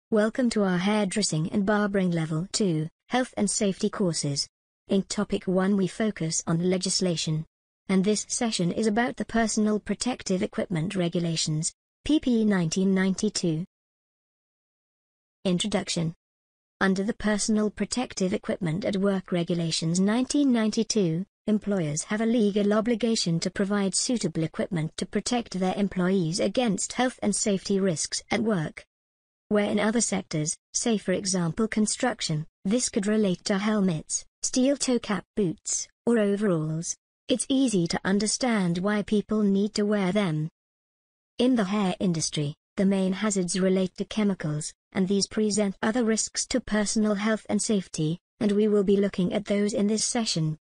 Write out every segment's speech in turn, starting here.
Welcome to our hairdressing and barbering Level 2, Health and Safety courses. In Topic 1 we focus on legislation. And this session is about the Personal Protective Equipment Regulations, PPE 1992. Introduction. Under the Personal Protective Equipment at Work Regulations 1992, employers have a legal obligation to provide suitable equipment to protect their employees against health and safety risks at work. Where in other sectors, say for example construction, this could relate to helmets, steel toe-cap boots, or overalls, it's easy to understand why people need to wear them. In the hair industry, the main hazards relate to chemicals, and these present other risks to personal health and safety, and we will be looking at those in this session.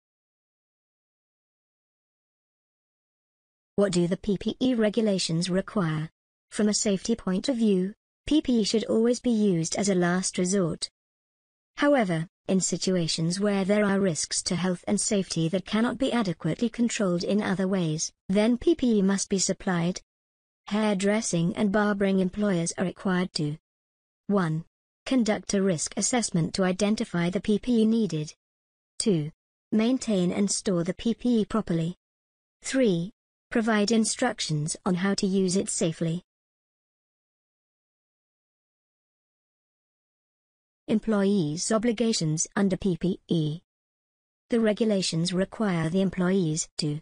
What do the PPE regulations require? From a safety point of view, PPE should always be used as a last resort. However, in situations where there are risks to health and safety that cannot be adequately controlled in other ways, then PPE must be supplied. Hairdressing and barbering employers are required to 1. Conduct a risk assessment to identify the PPE needed. 2. Maintain and store the PPE properly. 3. Provide instructions on how to use it safely. Employees' obligations under PPE. The regulations require the employees to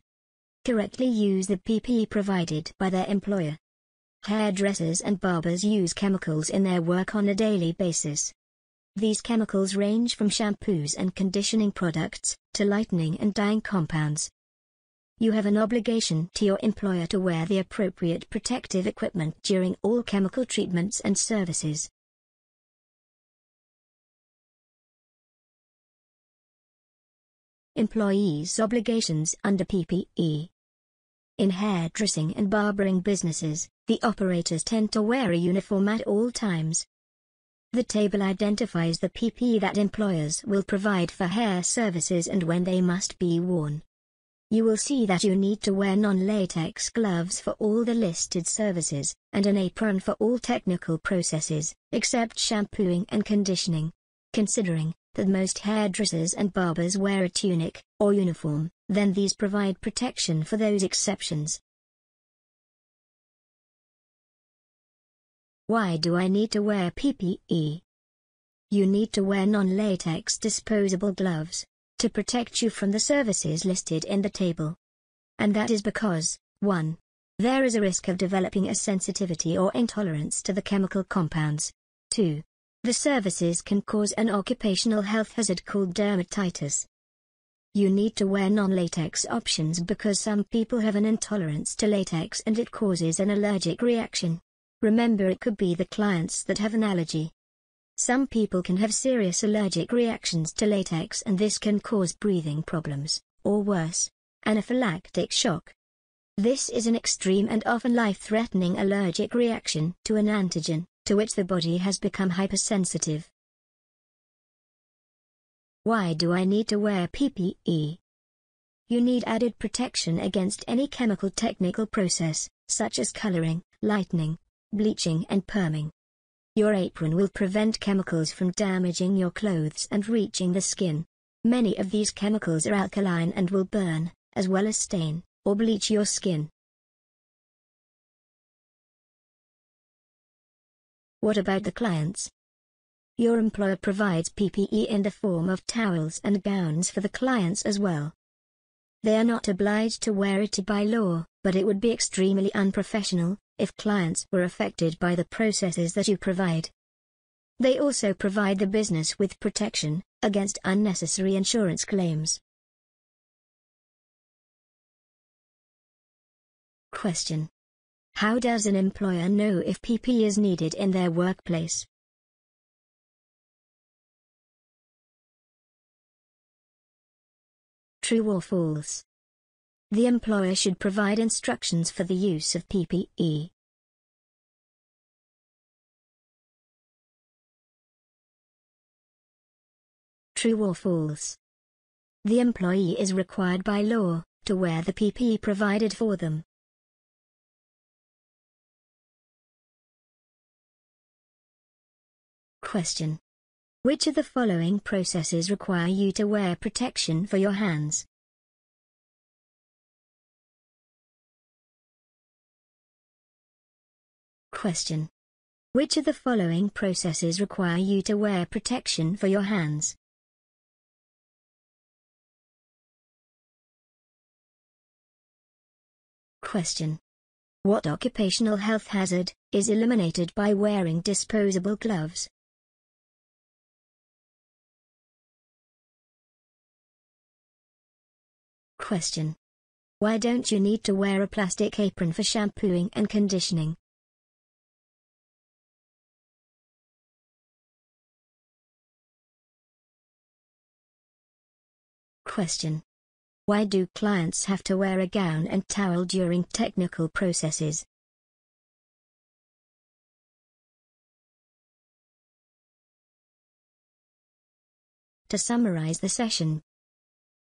correctly use the PPE provided by their employer. Hairdressers and barbers use chemicals in their work on a daily basis. These chemicals range from shampoos and conditioning products to lightening and dyeing compounds. You have an obligation to your employer to wear the appropriate protective equipment during all chemical treatments and services. Employees' obligations under PPE. In hairdressing and barbering businesses, the operators tend to wear a uniform at all times. The table identifies the PPE that employers will provide for hair services and when they must be worn. You will see that you need to wear non-latex gloves for all the listed services, and an apron for all technical processes, except shampooing and conditioning. Considering that most hairdressers and barbers wear a tunic, or uniform, then these provide protection for those exceptions. Why do I need to wear PPE? You need to wear non-latex disposable gloves to protect you from the services listed in the table. And that is because, 1. There is a risk of developing a sensitivity or intolerance to the chemical compounds. 2. The services can cause an occupational health hazard called dermatitis. You need to wear non-latex options because some people have an intolerance to latex and it causes an allergic reaction. Remember, it could be the clients that have an allergy. Some people can have serious allergic reactions to latex and this can cause breathing problems, or worse, anaphylactic shock. This is an extreme and often life-threatening allergic reaction to an antigen, to which the body has become hypersensitive. Why do I need to wear PPE? You need added protection against any chemical technical process, such as coloring, lightening, bleaching and perming. Your apron will prevent chemicals from damaging your clothes and reaching the skin. Many of these chemicals are alkaline and will burn, as well as stain, or bleach your skin. What about the clients? Your employer provides PPE in the form of towels and gowns for the clients as well. They are not obliged to wear it by law, but it would be extremely unprofessional if clients were affected by the processes that you provide. They also provide the business with protection against unnecessary insurance claims. Question. How does an employer know if PPE is needed in their workplace? True or false? The employer should provide instructions for the use of PPE. True or false? The employee is required by law to wear the PPE provided for them. Question. Which of the following processes require you to wear protection for your hands? Question. Which of the following processes require you to wear protection for your hands? Question. What occupational health hazard is eliminated by wearing disposable gloves? Question. Why don't you need to wear a plastic apron for shampooing and conditioning? Question. Why do clients have to wear a gown and towel during technical processes? To summarize the session,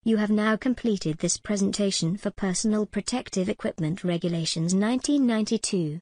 you have now completed this presentation for Personal Protective Equipment Regulations 1992.